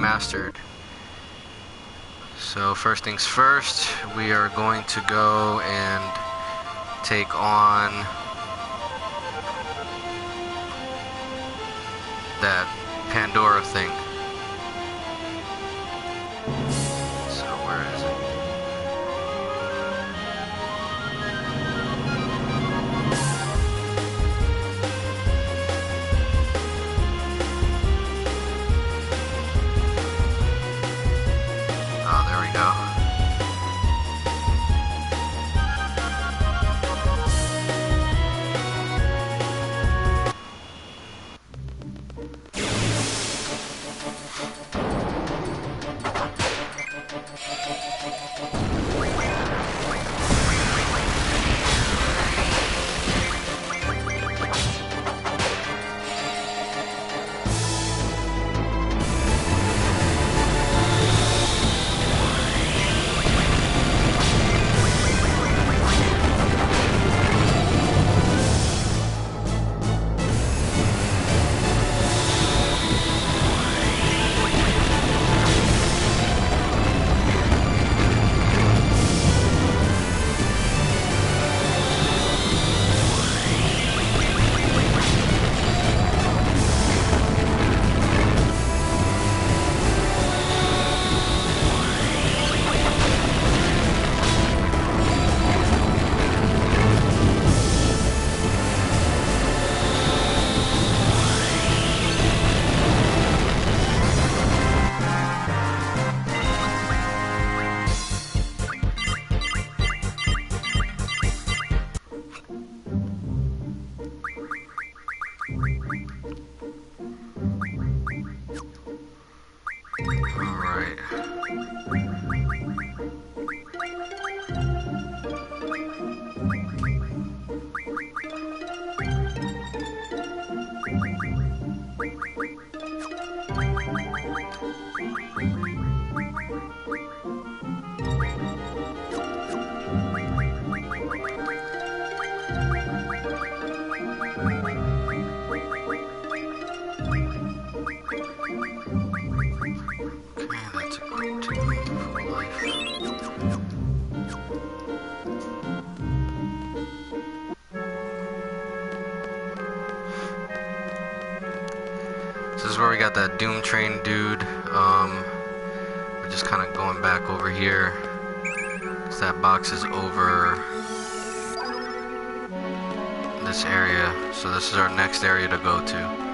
Remastered. So first things first, we are going to go and take on that Pandora thing. So where is it? Oh, there we go. This is where we got that Doom Train dude. We're just kind of going back over here. So that box is over this area. So this is our next area to go to.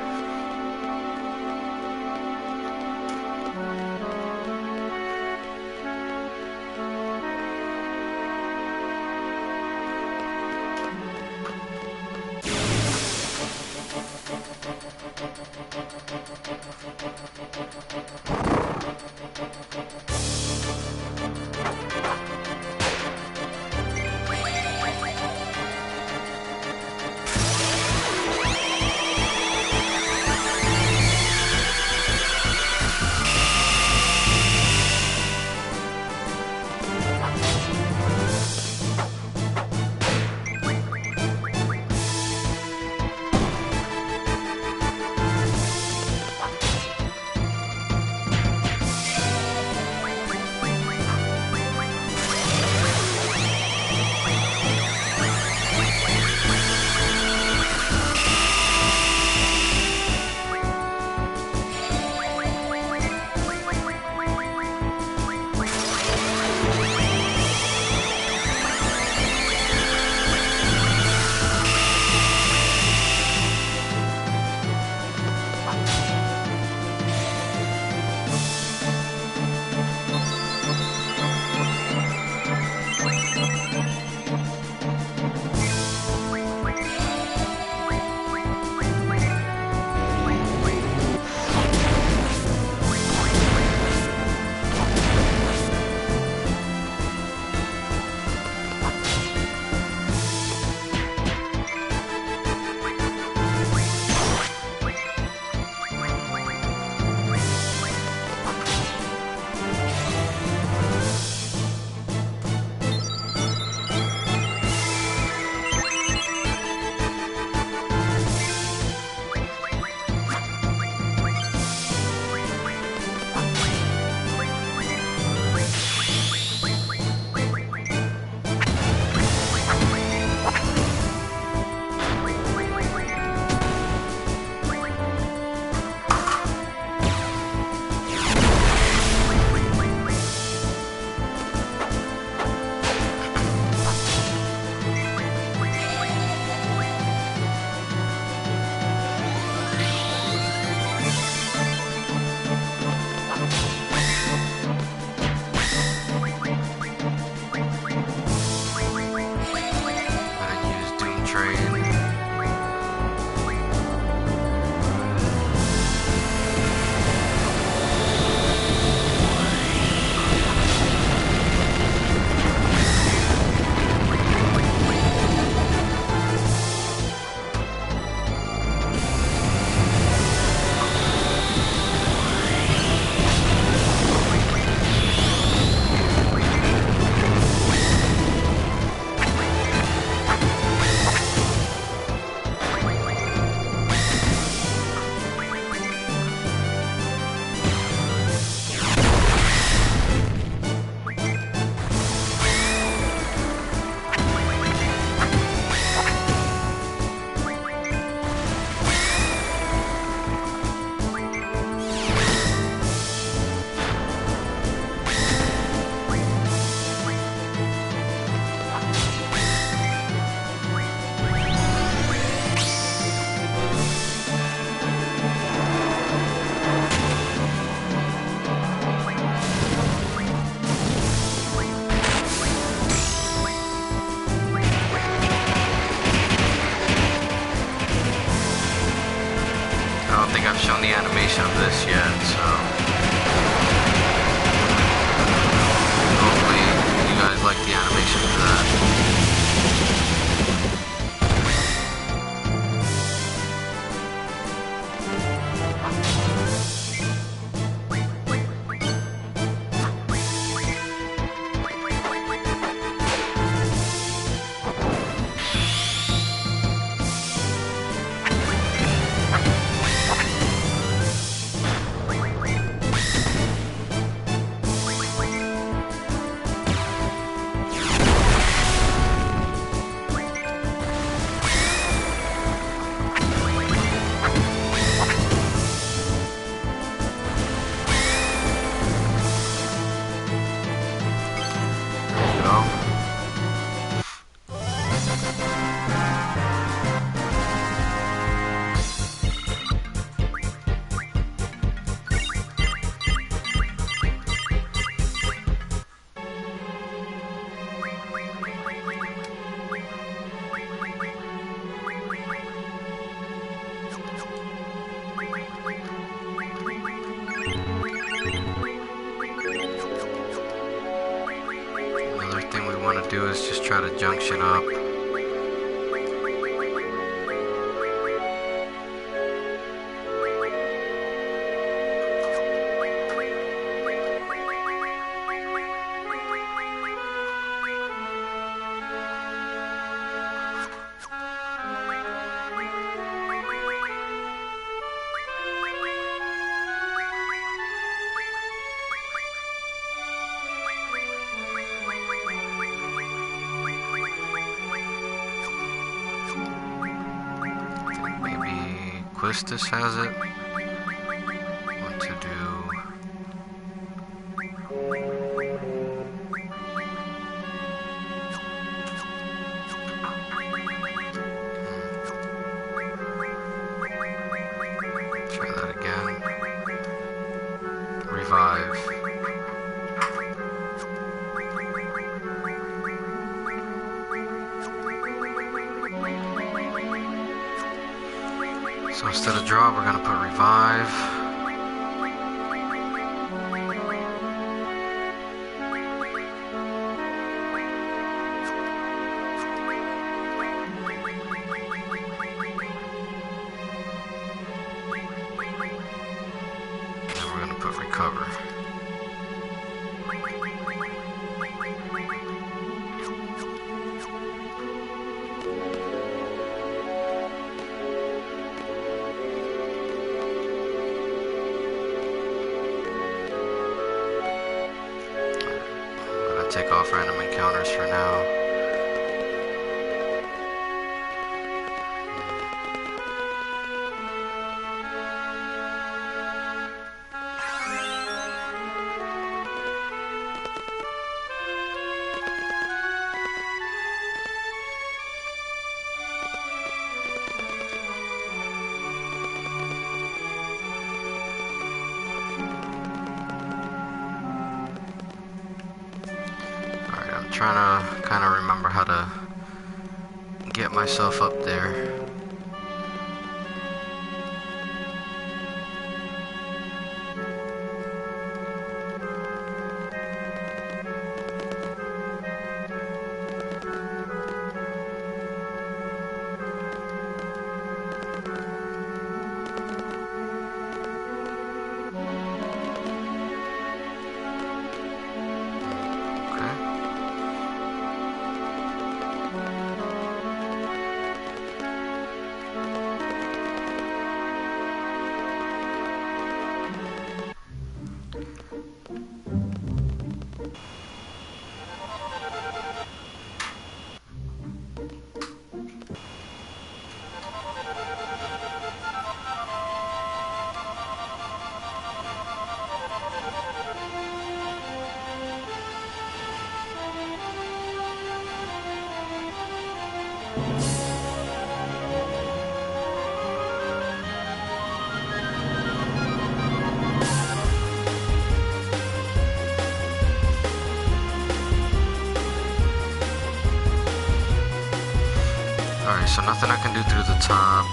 do is just try to junction up. This has it. Want to do try that again. Revive. So instead of draw, we're going to put revive. And then we're going to put recover. Take off random encounters for now. Trying to kind of remember how to get myself up there. Alright, so nothing I can do through the top.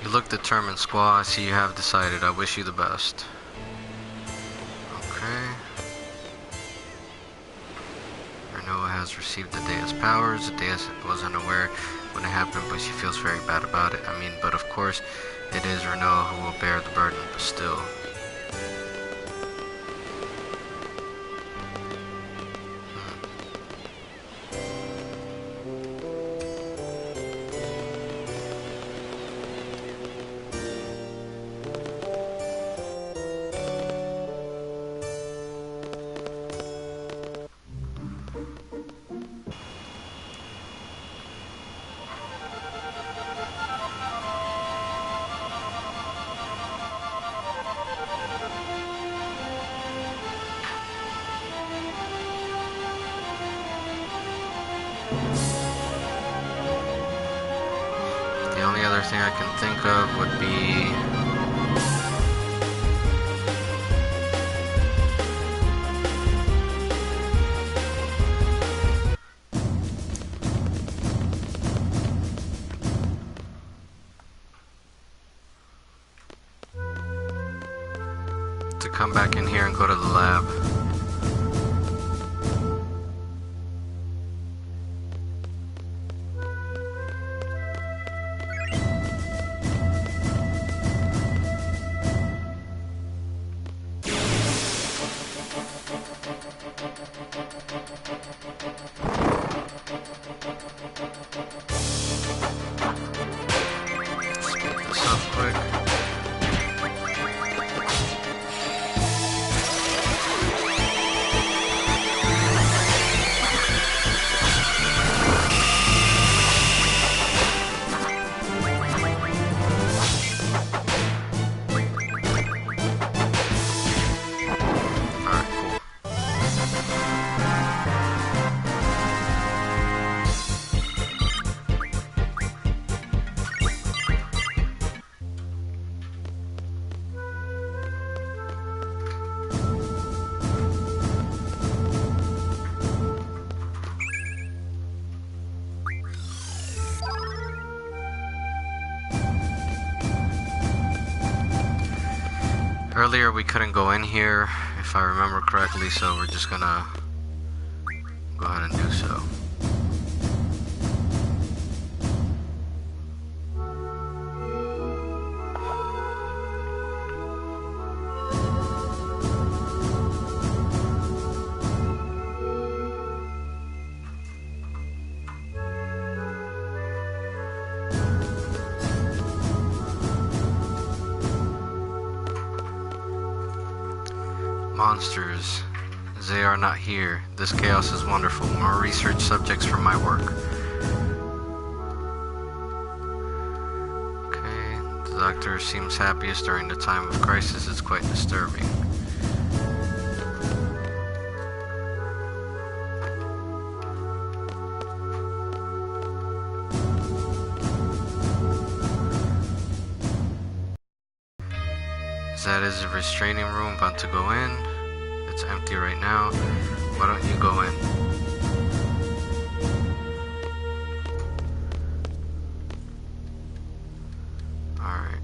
You look determined, Squaw. I see you have decided. I wish you the best. has received the Dea's powers. The Dea wasn't aware when it happened, but she feels very bad about it. I mean, but of course, it is Renault who will bear the burden, but still. The only other thing I can think of would be to come back in here and go to the lab. Speed this up quick. Earlier we couldn't go in here, if I remember correctly, so we're just gonna go ahead and do so. Monsters. They are not here. This chaos is wonderful. More research subjects for my work. Okay. The doctor seems happiest during the time of crisis. It's quite disturbing. That is a restraining room about to go in. It's empty right now. Why don't you go in? Alright.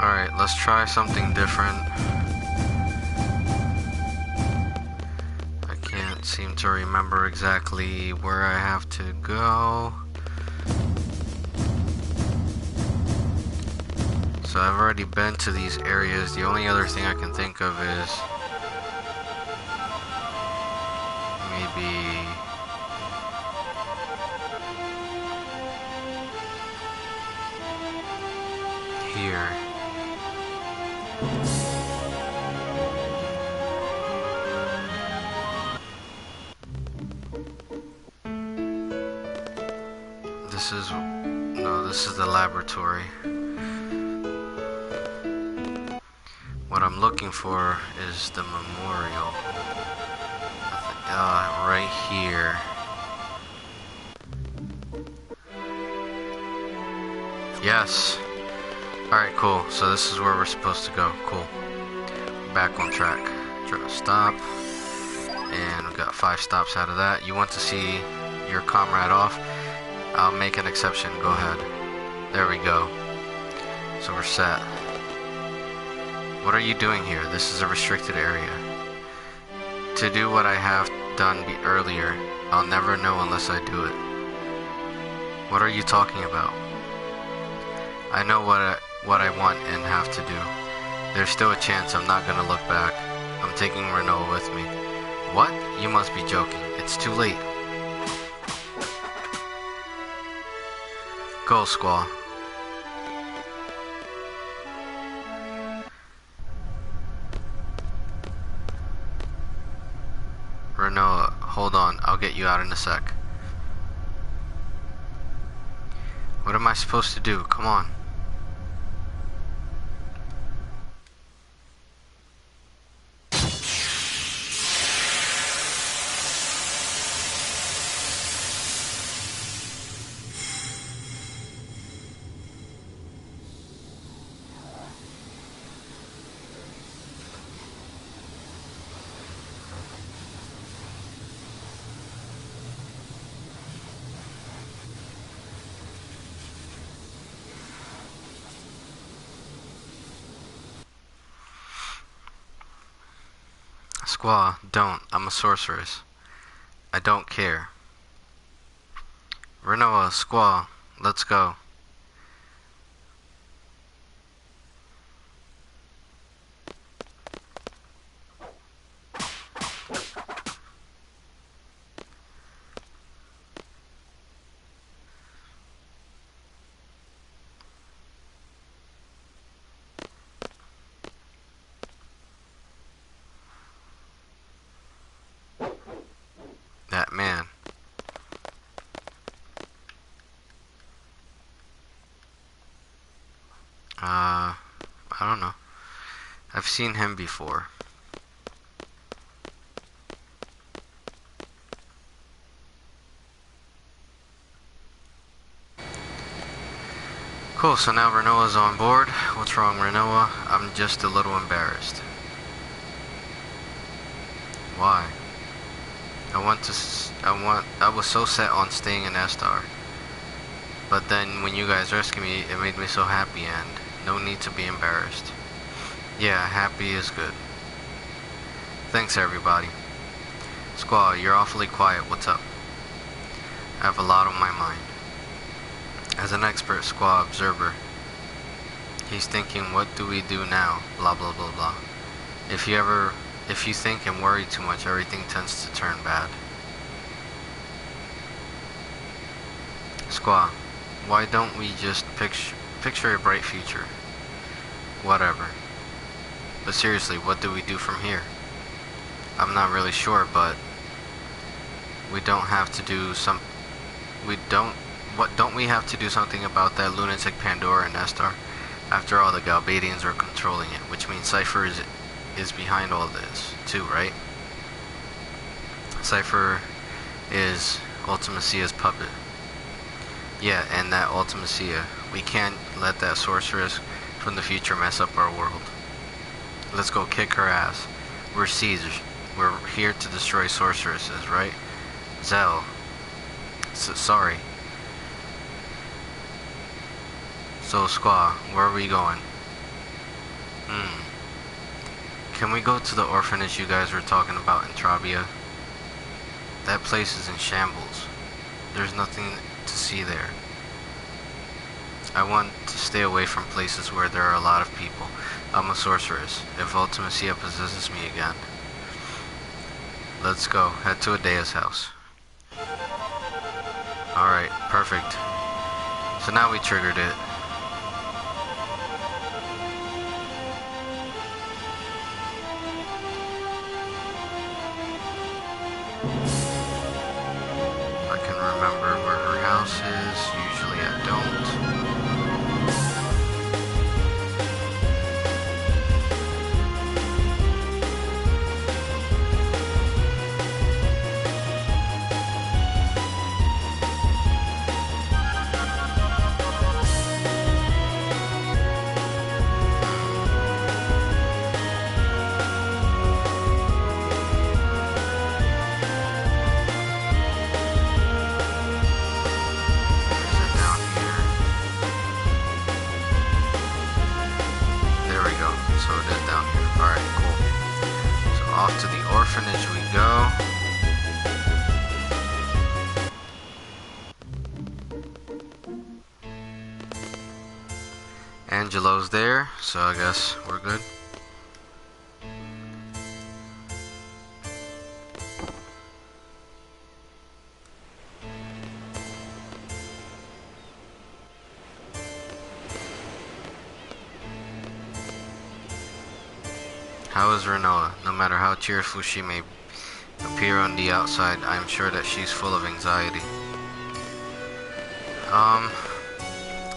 Alright, let's try something different. I can't seem to remember exactly where I have to go. So I've already been to these areas. The only other thing I can think of is maybe here. This is... No, this is the laboratory. What I'm looking for is the memorial. Right here. Yes. Alright, cool. So this is where we're supposed to go. Cool. Back on track. Stop. And we got 5 stops out of that. You want to see your comrade off? I'll make an exception. Go ahead. There we go. So we're set. What are you doing here? This is a restricted area. To do what I have done earlier, I'll never know unless I do it. What are you talking about? I know what I want and have to do. There's still a chance I'm not gonna look back. I'm taking Renault with me. What? You must be joking. It's too late. Go, Squaw. Renault, hold on. I'll get you out in a sec. What am I supposed to do? Come on. Squaw, don't. I'm a sorceress. I don't care. Renoa, Squaw, let's go. That man. I don't know. I've seen him before. Cool, so now Renoa's on board. What's wrong, Renoa? I'm just a little embarrassed. Why? I was so set on staying in Estar. But then when you guys rescued me, it made me so happy and no need to be embarrassed. Yeah, happy is good. Thanks everybody. Squaw, you're awfully quiet. What's up? I have a lot on my mind. As an expert squaw observer, he's thinking, what do we do now? Blah blah blah blah. If you think and worry too much, everything tends to turn bad. Squaw, why don't we just picture a bright future? Whatever. But seriously, what do we do from here? I'm not really sure, but we don't have to do don't we have to do something about that lunatic Pandora and Estar? After all, the Galbadians are controlling it, which means Cypher is behind all this, too, right? Cypher is Ultimacia's puppet. Yeah, and that Ultimacia, we can't let that sorceress from the future mess up our world. Let's go kick her ass. We're Caesars. We're here to destroy sorceresses, right? Zell. Sorry. So, Squaw, where are we going? Can we go to the orphanage you guys were talking about in Trabia? That place is in shambles. There's nothing to see there. I want to stay away from places where there are a lot of people. I'm a sorceress. If Ultimacia possesses me again. Let's go. Head to Adea's house. Alright, perfect. So now we triggered it. I can remember where her house is. Angelo's there, so I guess we're good. How is Renoa? No matter how cheerful she may appear on the outside, I am sure that she's full of anxiety.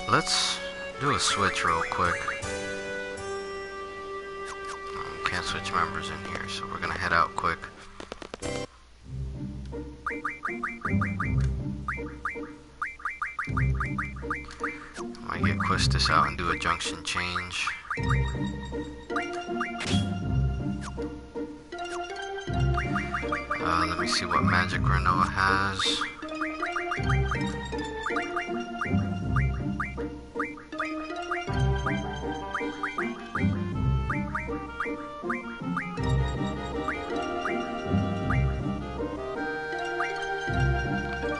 Let's do a switch real quick. Can't switch members in here, so we're gonna head out quick. Might get Quistis out and do a junction change. Let me see what magic Renoa has.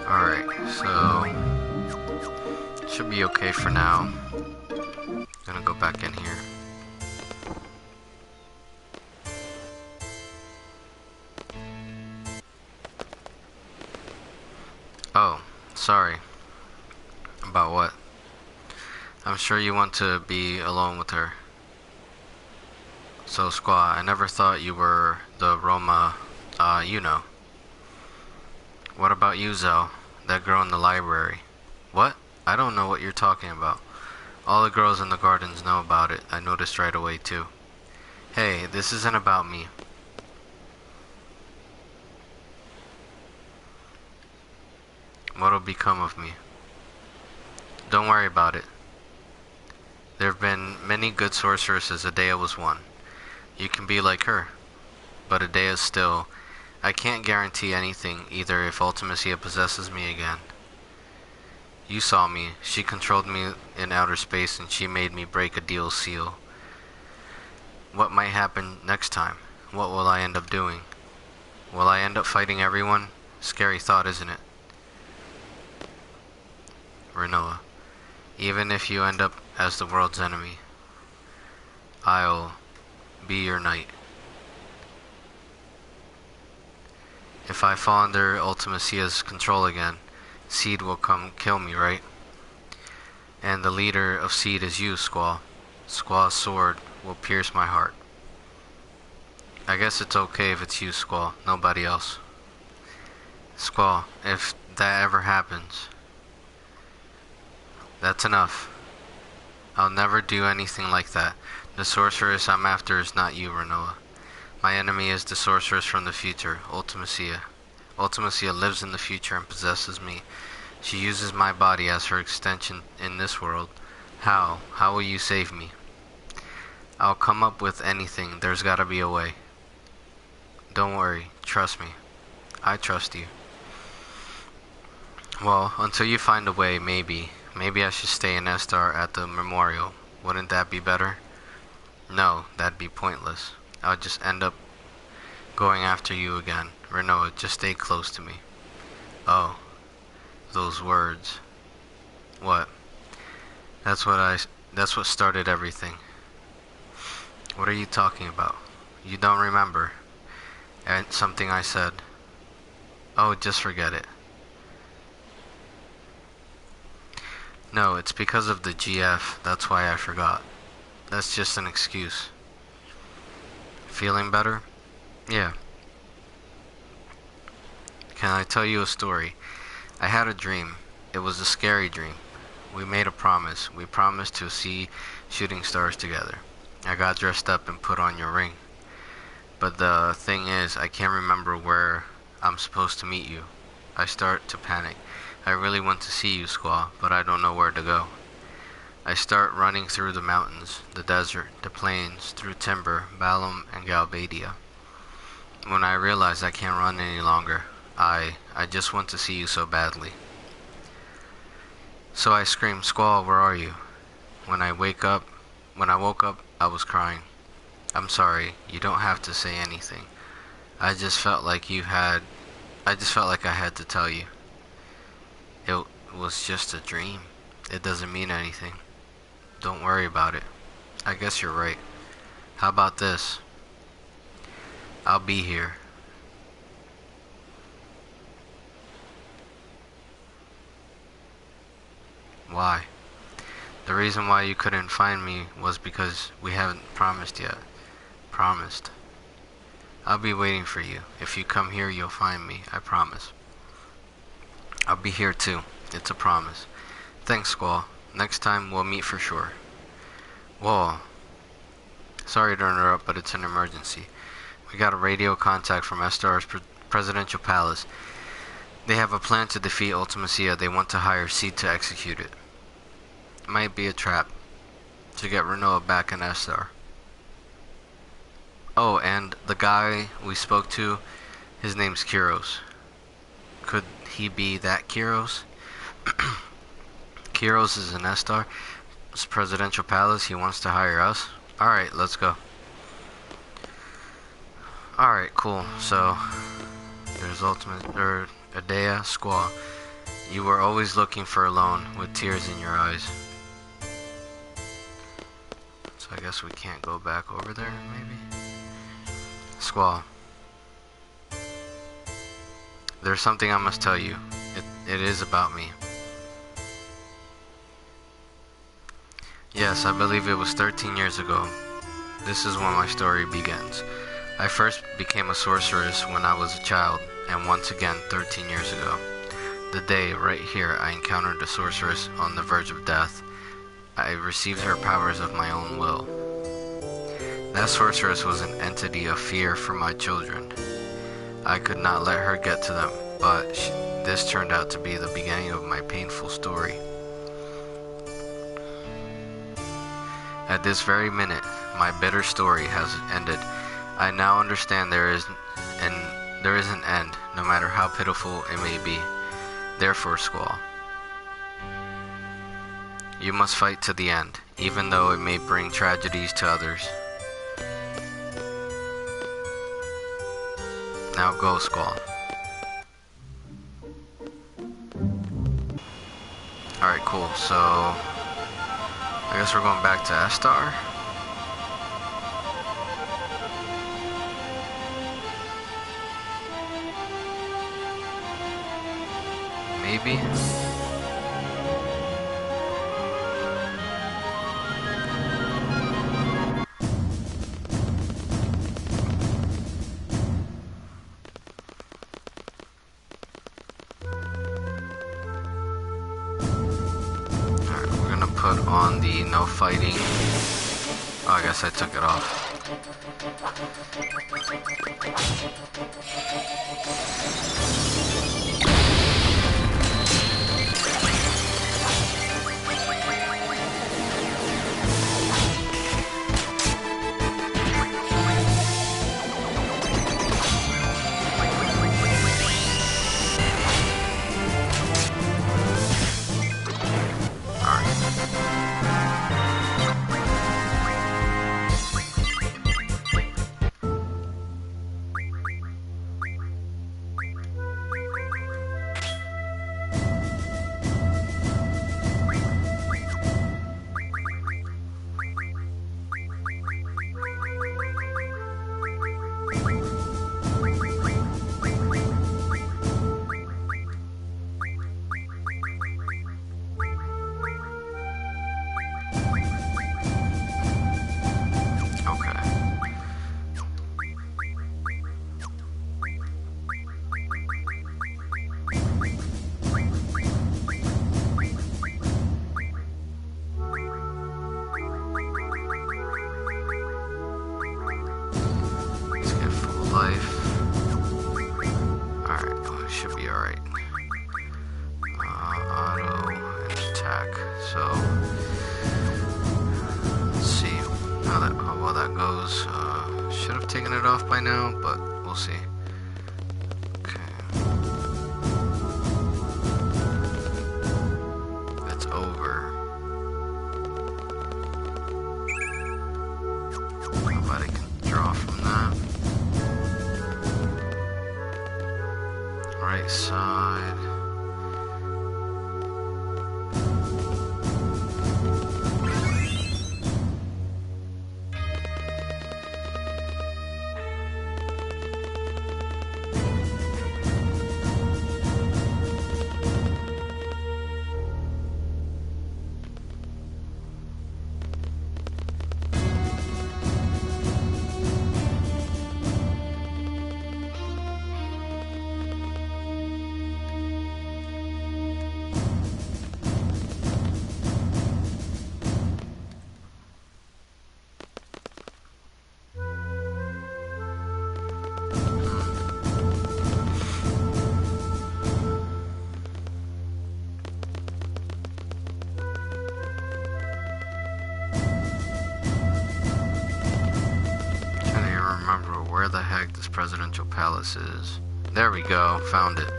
Alright, so should be okay for now. Gonna go back in here. Oh, sorry. About what? I'm sure you want to be alone with her. So, Squaw, I never thought you were the Roma, you know. What about you, Zell? That girl in the library. What? I don't know what you're talking about. All the girls in the gardens know about it. I noticed right away, too. Hey, this isn't about me. What'll become of me? Don't worry about it. There have been many good sorceresses. Adea was one. You can be like her. But Adea still... I can't guarantee anything, either if Ultimacia possesses me again. You saw me. She controlled me in outer space and she made me break a deal seal. What might happen next time? What will I end up doing? Will I end up fighting everyone? Scary thought, isn't it? Renoa, even if you end up as the world's enemy, I'll be your knight. If I fall under Ultimacia's control again, Seed will come kill me, right? And the leader of Seed is you, Squaw. Squaw's sword will pierce my heart. I guess it's okay if it's you, Squaw, nobody else. Squaw, if that ever happens, that's enough. I'll never do anything like that. The sorceress I'm after is not you, Renoa. My enemy is the sorceress from the future, Ultimacia. Ultimacia lives in the future and possesses me. She uses my body as her extension in this world. How? How will you save me? I'll come up with anything. There's gotta be a way. Don't worry. Trust me. I trust you. Well, until you find a way, maybe. Maybe I should stay in Estar at the memorial. Wouldn't that be better? No, that'd be pointless. I'll just end up going after you again. Renoa, just stay close to me. Oh, those words. What? That's what started everything. What are you talking about? You don't remember? And something I said. Oh, just forget it. No, it's because of the GF. That's why I forgot. That's just an excuse. Feeling better? Yeah. Can I tell you a story? I had a dream. It was a scary dream. We made a promise. We promised to see shooting stars together. I got dressed up and put on your ring. But the thing is, I can't remember where I'm supposed to meet you. I start to panic. I really want to see you, Squaw, but I don't know where to go. I start running through the mountains, the desert, the plains, through Timber, Balam, and Galbadia. When I realize I can't run any longer, I just want to see you so badly. So I scream, Squaw, where are you? When I woke up, I was crying. I'm sorry, you don't have to say anything. I just felt like I had to tell you. It was just a dream. It doesn't mean anything. Don't worry about it. I guess you're right. How about this? I'll be here. Why? The reason why you couldn't find me was because we haven't promised yet. Promised. I'll be waiting for you. If you come here, you'll find me. I promise. I'll be here too. It's a promise. Thanks, Squall. Next time, we'll meet for sure. Whoa. Sorry to interrupt, but it's an emergency. We got a radio contact from Estar's presidential palace. They have a plan to defeat Ultimacia. They want to hire Seed to execute it. It might be a trap to get Renoa back in Estar. Oh, and the guy we spoke to, his name's Kiros. Could he be that Kiros? Kiros is in Estar. It's presidential palace. He wants to hire us. Alright, let's go. Alright, cool. So, there's Adea, Squaw. You were always looking for a loan with tears in your eyes. So I guess we can't go back over there, maybe? Squaw. There's something I must tell you. It is about me. Yes, I believe it was 13 years ago. This is when my story begins. I first became a sorceress when I was a child, and once again 13 years ago. The day, right here, I encountered a sorceress on the verge of death. I received her powers of my own will. That sorceress was an entity of fear for my children. I could not let her get to them, but this turned out to be the beginning of my painful story. At this very minute, my bitter story has ended. I now understand there is an end, no matter how pitiful it may be. Therefore, Squall, you must fight to the end, even though it may bring tragedies to others. Now go, Squall. Alright, cool. So, I guess we're going back to Estar. Maybe. Alright, we're gonna put on the no fighting. Oh, I guess I took it off. Should have taken it off by now, but we'll see. Okay. That's over. Nobody can draw from that. Right side. presidential palace is. There we go, found it.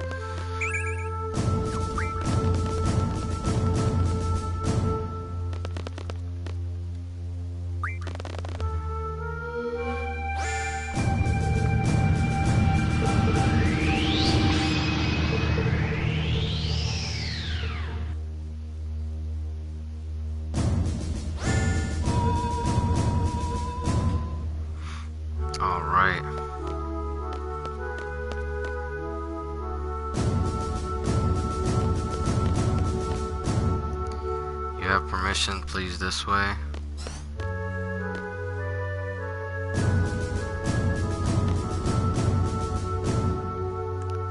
Alright. You have permission, please, this way.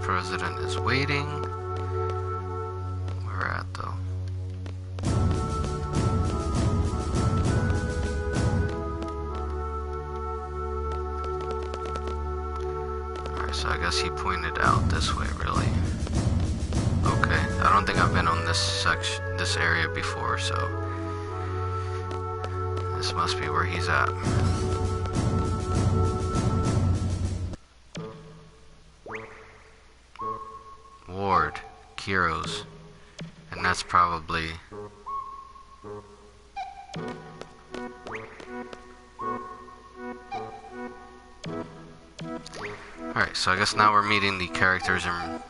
President is waiting. Where at, though? So I guess he pointed out this way, really. Okay, I don't think I've been on this area before, so this must be where he's at. Ward, Kiros, and that's probably... Alright, so I guess now we're meeting the characters in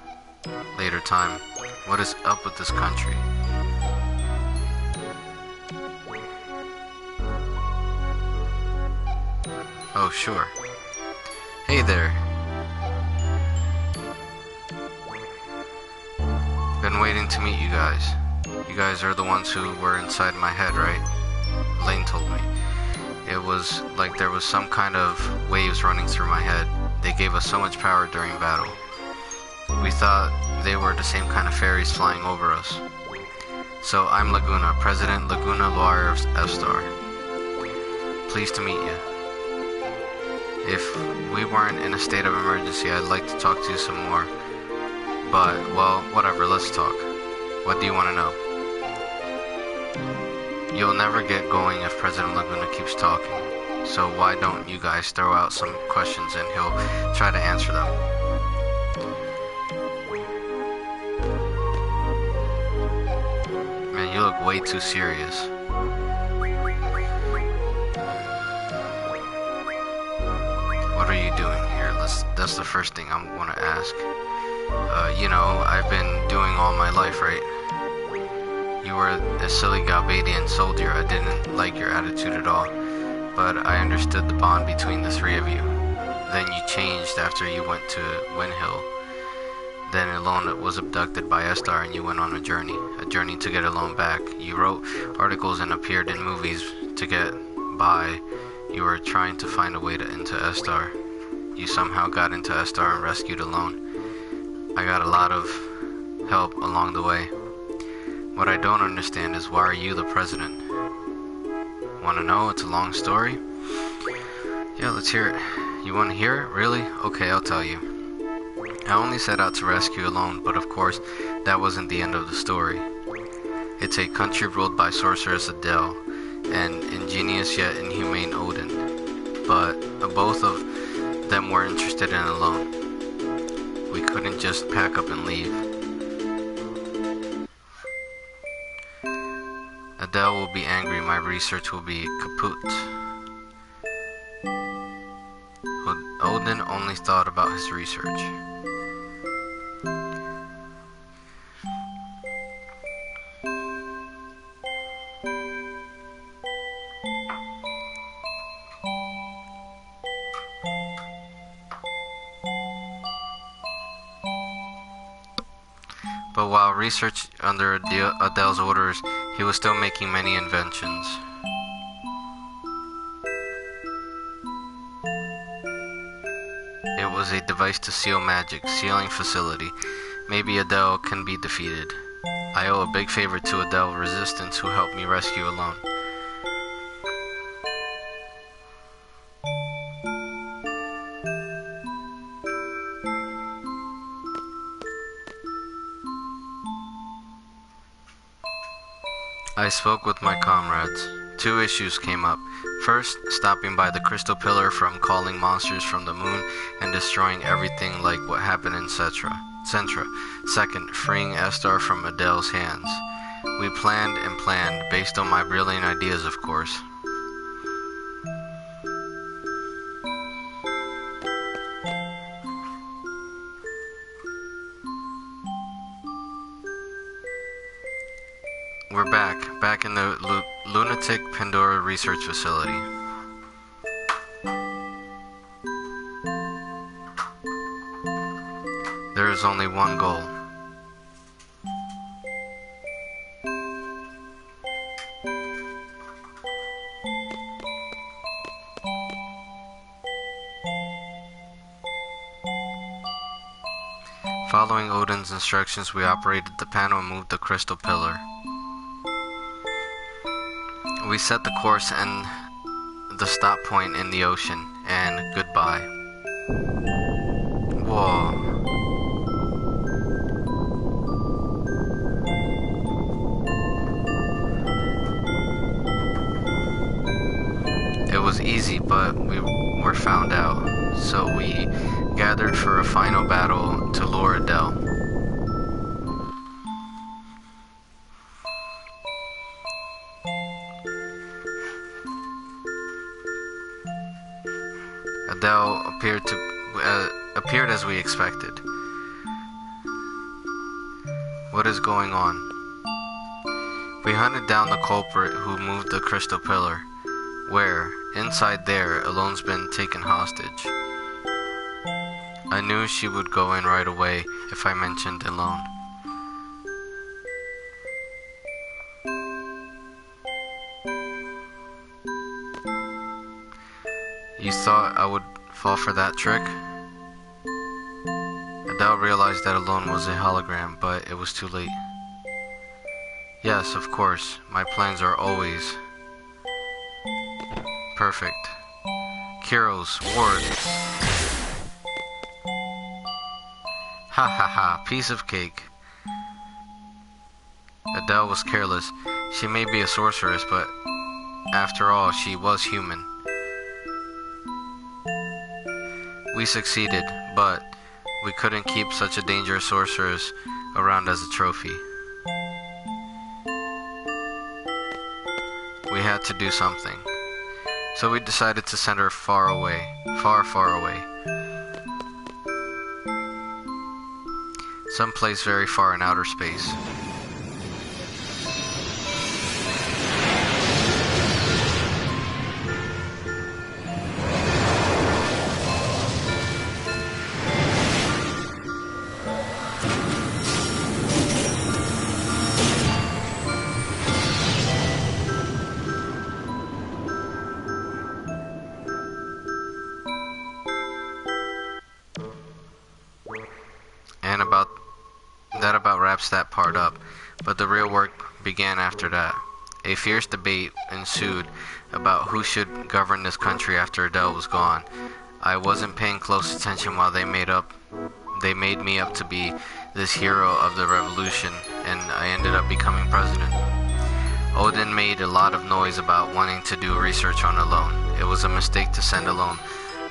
later time. What is up with this country? Oh, sure. Hey there. Been waiting to meet you guys. You guys are the ones who were inside my head, right? Lane told me. It was like there was some kind of waves running through my head. They gave us so much power during battle. We thought they were the same kind of fairies flying over us. So I'm Laguna, President Laguna Loire of F-Star. Pleased to meet you. If we weren't in a state of emergency, I'd like to talk to you some more. But, well, whatever, let's talk. What do you want to know? You'll never get going if President Laguna keeps talking. So why don't you guys throw out some questions and he'll try to answer them. Man, you look way too serious. What are you doing here? That's the first thing I want to ask. You know, I've been doing all my life, right? You were a silly Galbadian soldier. I didn't like your attitude at all. But I understood the bond between the three of you. Then you changed after you went to Windhill. Then Alone was abducted by Estar and you went on a journey to get Alone back. You wrote articles and appeared in movies to get by. You were trying to find a way into Estar. You somehow got into Estar and rescued Alone. I got a lot of help along the way. What I don't understand is why are you the president? Want to know? It's a long story. Yeah, let's hear it. You want to hear it? Really? Okay, I'll tell you. I only set out to rescue Alone, but of course, that wasn't the end of the story. It's a country ruled by sorceress Adele and ingenious yet inhumane Odin. But both of them were interested in Alone. We couldn't just pack up and leave. Adele will be angry, my research will be kaput. Odin only thought about his research. But while research under Adele's orders, he was still making many inventions. It was a device to seal magic, sealing facility. Maybe Adele can be defeated. I owe a big favor to Adele Resistance who helped me rescue Alone. I spoke with my comrades. Two issues came up. First, stopping by the crystal pillar from calling monsters from the moon and destroying everything like what happened in Centra. Second, freeing Estar from Adele's hands. We planned and planned, based on my brilliant ideas, of course. We're back in the Lunatic Pandora Research Facility. There is only one goal. Following Odin's instructions, we operated the panel and moved the crystal pillar. We set the course and the stop point in the ocean, and goodbye. Whoa. It was easy, but we were found out, so we gathered for a final battle to lure Adele. Adele appeared as we expected. What is going on? We hunted down the culprit who moved the crystal pillar, where, inside there, Alone's been taken hostage. I knew she would go in right away if I mentioned Alone. You thought I would fall for that trick? Adele realized that Alone was a hologram, but it was too late. Yes, of course, my plans are always perfect. Kiro's ward. Ha ha ha, piece of cake. Adele was careless. She may be a sorceress, but after all, she was human. We succeeded, but we couldn't keep such a dangerous sorceress around as a trophy. We had to do something. So we decided to send her far away, far, far away. Someplace very far in outer space. And that about wraps that part up, but the real work began after that. A fierce debate ensued about who should govern this country after Adele was gone. I wasn't paying close attention while they made me up to be this hero of the revolution, and I ended up becoming president. Odin made a lot of noise about wanting to do research on Alone. It was a mistake to send Alone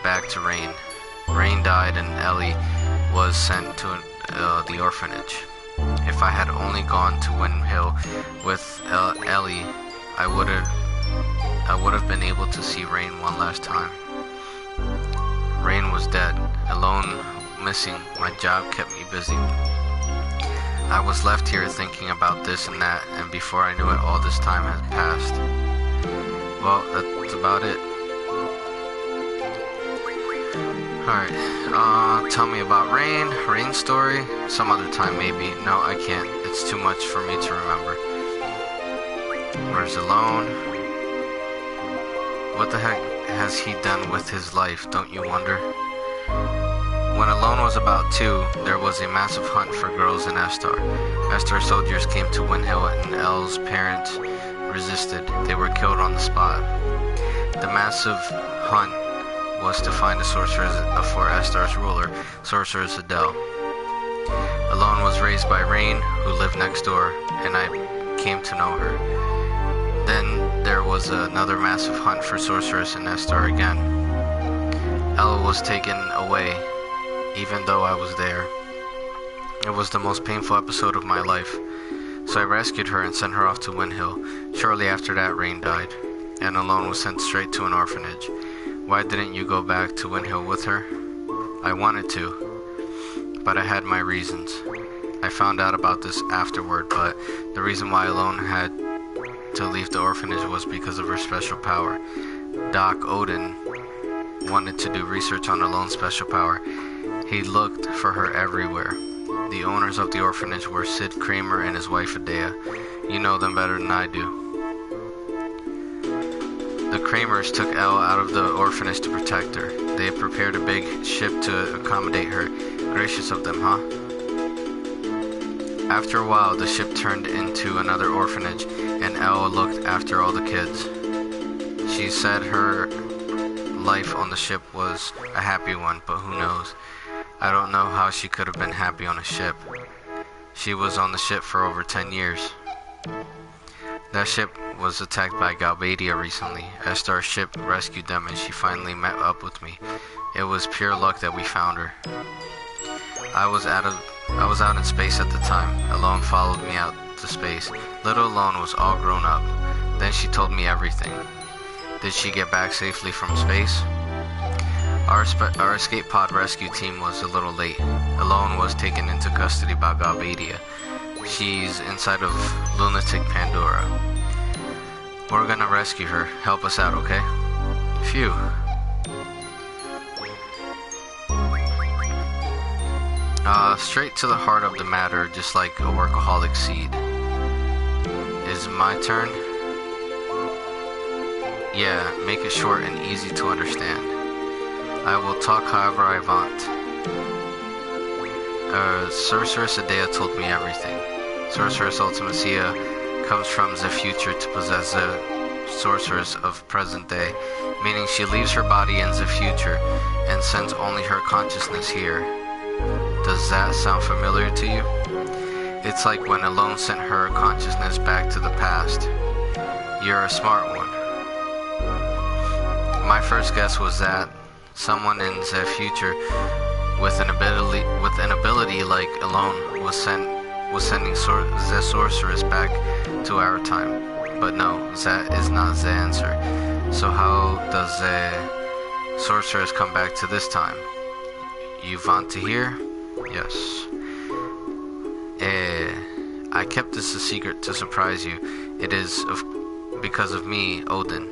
back to Rain. Rain died and Ellie was sent to the orphanage. If I had only gone to Wind Hill with Ellie, I would have been able to see Rain one last time. Rain was dead, Alone missing. My job kept me busy. I was left here thinking about this and that, and before I knew it, all this time had passed. Well, that's about it. Alright, tell me about Rain's story, some other time maybe. No, I can't, it's too much for me to remember. Where's Alone? What the heck has he done with his life, don't you wonder? When Alone was about 2, there was a massive hunt for girls in Estar. Estar soldiers came to Wind Hill and Elle's parents resisted. They were killed on the spot. The massive hunt was to find a sorceress for Estar's ruler, Sorceress Adele. Alone was raised by Rain, who lived next door, and I came to know her. Then there was was another massive hunt for Sorceress and Nestor again. Elle was taken away, even though I was there. It was the most painful episode of my life. So I rescued her and sent her off to Windhill. Shortly after that, Rain died, and Alone was sent straight to an orphanage. Why didn't you go back to Windhill with her? I wanted to, but I had my reasons. I found out about this afterward, but the reason why Alone had to leave the orphanage was because of her special power. Doc Odin wanted to do research on Alone's special power. He looked for her everywhere. The owners of the orphanage were Sid Kramer and his wife Adea. You know them better than I do. The Kramers took Elle out of the orphanage to protect her. They had prepared a big ship to accommodate her. Gracious of them, huh? After a while, the ship turned into another orphanage, and Elle looked after all the kids. She said her life on the ship was a happy one, but who knows? I don't know how she could have been happy on a ship. She was on the ship for over 10 years. That ship was attacked by Galbadia recently. Estar's ship rescued them and she finally met up with me. It was pure luck that we found her. I was out in space at the time. Alone followed me out to space. Little Alone was all grown up. Then she told me everything. Did she get back safely from space? Our escape pod rescue team was a little late. Alone was taken into custody by Galbadia. She's inside of Lunatic Pandora. We're gonna rescue her. Help us out, okay? Phew. Straight to the heart of the matter, just like a workaholic seed. Is it my turn? Yeah, make it short and easy to understand. I will talk however I want. Sorceress Adea told me everything. Sorceress Ultimacia comes from the future to possess the sorceress of present day, meaning she leaves her body in the future and sends only her consciousness here. Does that sound familiar to you? It's like when Alone sent her consciousness back to the past. You're a smart one. My first guess was that someone in the future with an ability like Alone was sending the sorceress back to our time. But no, that is not the answer. So how does the sorceress come back to this time? You want to hear? Yes. I kept this a secret to surprise you. It is because of me, Odin.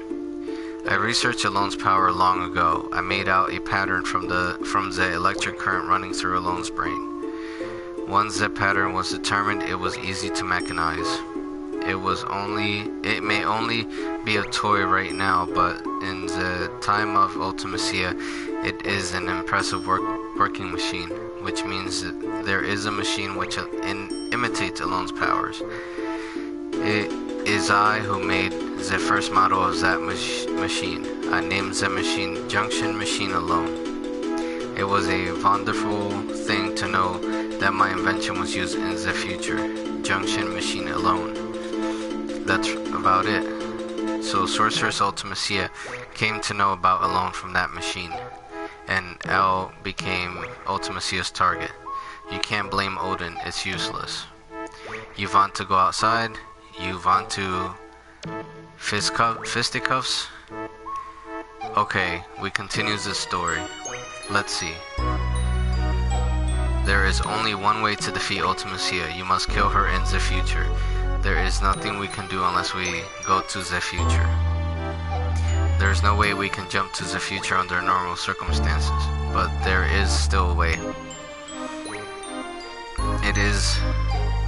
I researched Alone's power long ago. I made out a pattern from the electric current running through Alone's brain. Once that pattern was determined, it was easy to mechanize. It may only be a toy right now, but in the time of Ultimacia, it is an impressive working machine, which means that there is a machine which imitates Alone's powers. It is I who made the first model of that machine. I named the machine Junction Machine Alone. It was a wonderful thing to know that my invention was used in the future. Junction Machine Alone. That's about it. So Sorceress Ultimacia came to know about Alone from that machine, and Elle became Ultimacia's target. You can't blame Odin, it's useless. You want to go outside? You want to fisticuffs? Okay, we continue this story. Let's see. There is only one way to defeat Ultimacia. You must kill her in the future. There is nothing we can do unless we go to the future. There is no way we can jump to the future under normal circumstances, but there is still a way. It is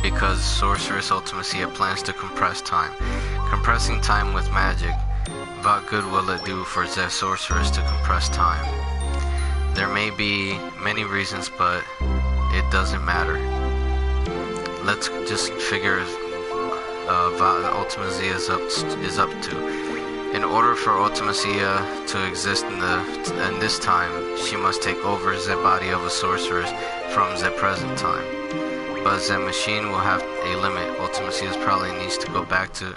because Sorceress Ultimacia plans to compress time. Compressing time with magic. What good will it do for the sorceress to compress time? There may be many reasons, but it doesn't matter. Let's just figure what Ultimacia is up to. In order for Ultimacia to exist in this time, she must take over the body of a sorceress from the present time. But the machine will have a limit. Ultimacia probably needs to go back to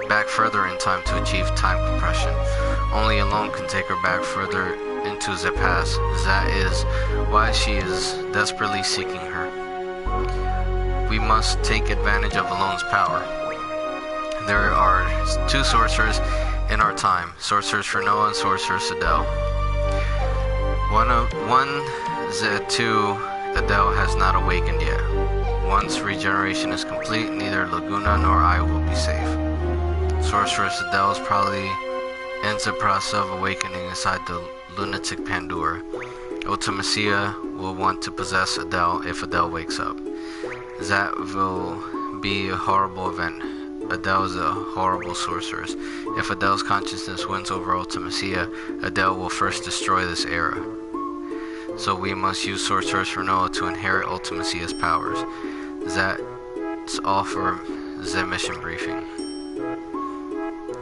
back further in time to achieve time compression. Only alone can take her back further into the past. That is why she is desperately seeking her. We must take advantage of Alone's power. There are two sorcerers in our time, Sorceress Renoa and Sorceress Adele. The two, Adele has not awakened yet. Once regeneration is complete, neither Laguna nor I will be safe. Sorceress Adele is probably in the process of awakening inside the lunatic Pandora. Ultimacia will want to possess Adele if Adele wakes up. That will be a horrible event. Adele is a horrible sorceress. If Adele's consciousness wins over Ultimacia, Adele will first destroy this era. So we must use Sorceress Renoa to inherit Ultimacia's powers. That's all for the mission briefing.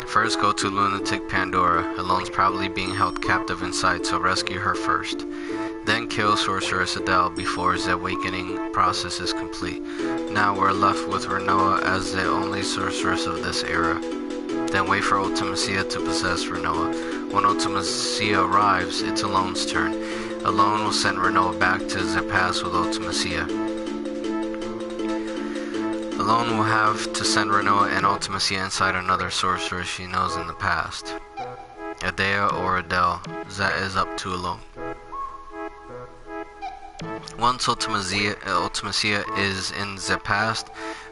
First, go to Lunatic Pandora. Alone's probably being held captive inside, so rescue her first. Then kill Sorceress Adele before the awakening process is complete. Now we're left with Renoa as the only sorceress of this era. Then wait for Ultimacia to possess Renoa. When Ultimacia arrives, it's Alone's turn. Alone will send Renoa back to the past with Ultimacia. Alone will have to send Renoa and Ultimacia inside another sorceress she knows in the past. Adea or Adele, that is up to Alone. Once Ultimacia is in the past,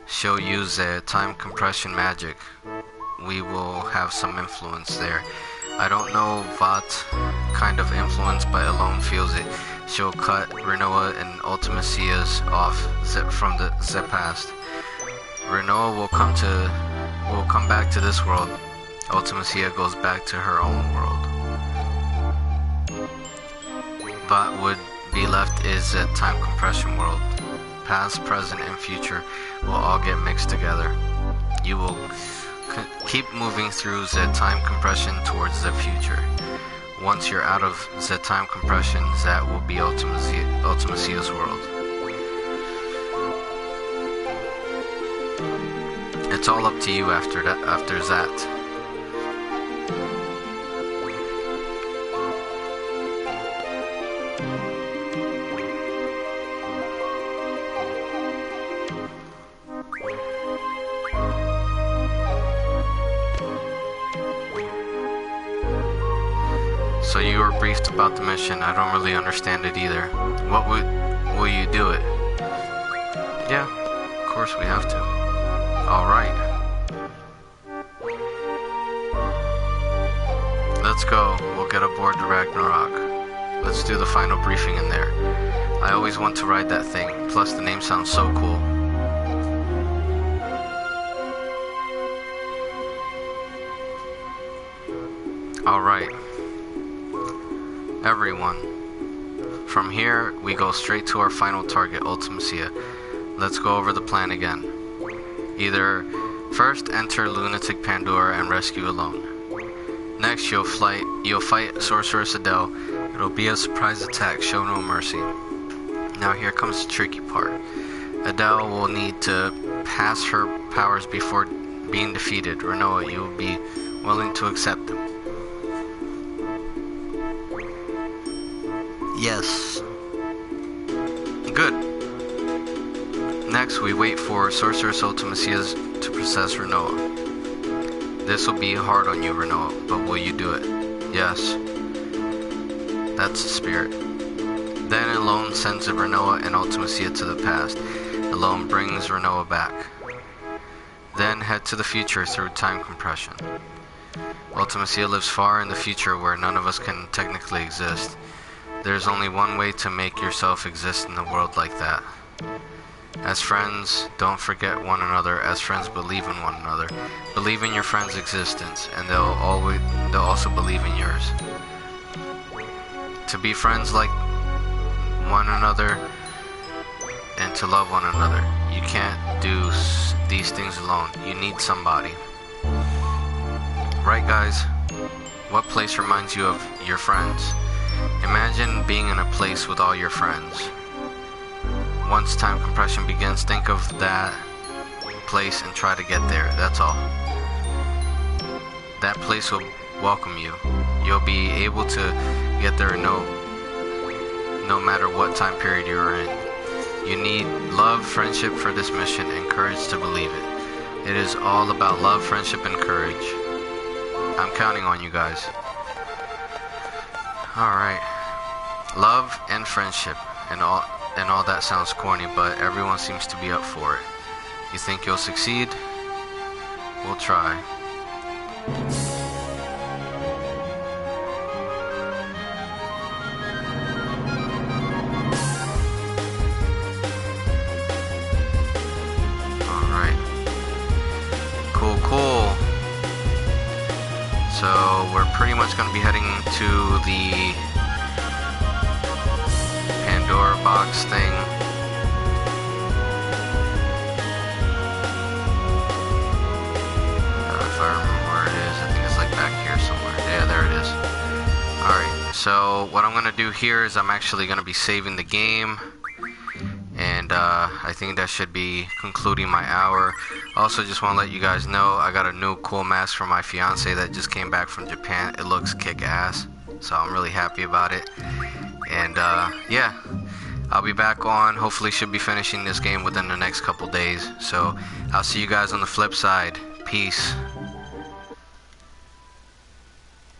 she'll use the time compression magic. We will have some influence there. I don't know what kind of influence, but Alone feels it. She'll cut Renoa and Ultimacia's off from the past. Renoa will come back to this world. Ultimacia goes back to her own world. What would be left is a time compression world. Past, present, and future will all get mixed together. You will keep moving through the time compression towards the future. Once you're out of the time compression, that will be Ultimacia's world. It's all up to you after that. So you were briefed about the mission. I don't really understand it either. Will you do it? Yeah, of course we have to. Alright. Let's go. We'll get aboard the Ragnarok. Let's do the final briefing in there. I always want to ride that thing. Plus the name sounds so cool. Alright. Everyone. From here, we go straight to our final target, Ultimacia. Let's go over the plan again. Either first enter Lunatic Pandora and rescue Alone. Next, you'll fight Sorceress Adele. It'll be a surprise attack, show no mercy. Now here comes the tricky part. Adele will need to pass her powers before being defeated. Renoa, you will be willing to accept them. Yes. Good. Next, we wait for Sorceress Ultimacia to possess Renoa. This will be hard on you, Renoa, but will you do it? Yes. That's the spirit. Then Alone sends Renoa and Ultimacia to the past. Alone brings Renoa back. Then head to the future through time compression. Ultimacia lives far in the future where none of us can technically exist. There's only one way to make yourself exist in a world like that. As friends, don't forget one another. As friends, believe in one another. Believe in your friend's existence, and they'll also believe in yours. To be friends like one another and to love one another. You can't do these things alone. You need somebody. Right, guys? What place reminds you of your friends? Imagine being in a place with all your friends. Once time compression begins, think of that place and try to get there. That's all. that place will welcome you. You'll be able to get there no matter what time period you're in. You need love, friendship for this mission, and courage to believe it. It is all about love, friendship, and courage. I'm counting on you guys. Alright. Love and friendship and all that sounds corny, but everyone seems to be up for it. You think you'll succeed? We'll try. Alright. Cool. So we're pretty much going to be heading to the Pandora box thing. If I remember where it is, I think it's like back here somewhere. Yeah, there it is. Alright, so what I'm going to do here is I'm actually going to be saving the game. And I think that should be concluding my hour. Also, just want to let you guys know I got a new cool mask for my fiance that just came back from Japan. It looks kick-ass, so I'm really happy about it. And yeah, I'll be back on. Hopefully should be finishing this game within the next couple days. So I'll see you guys on the flip side. Peace.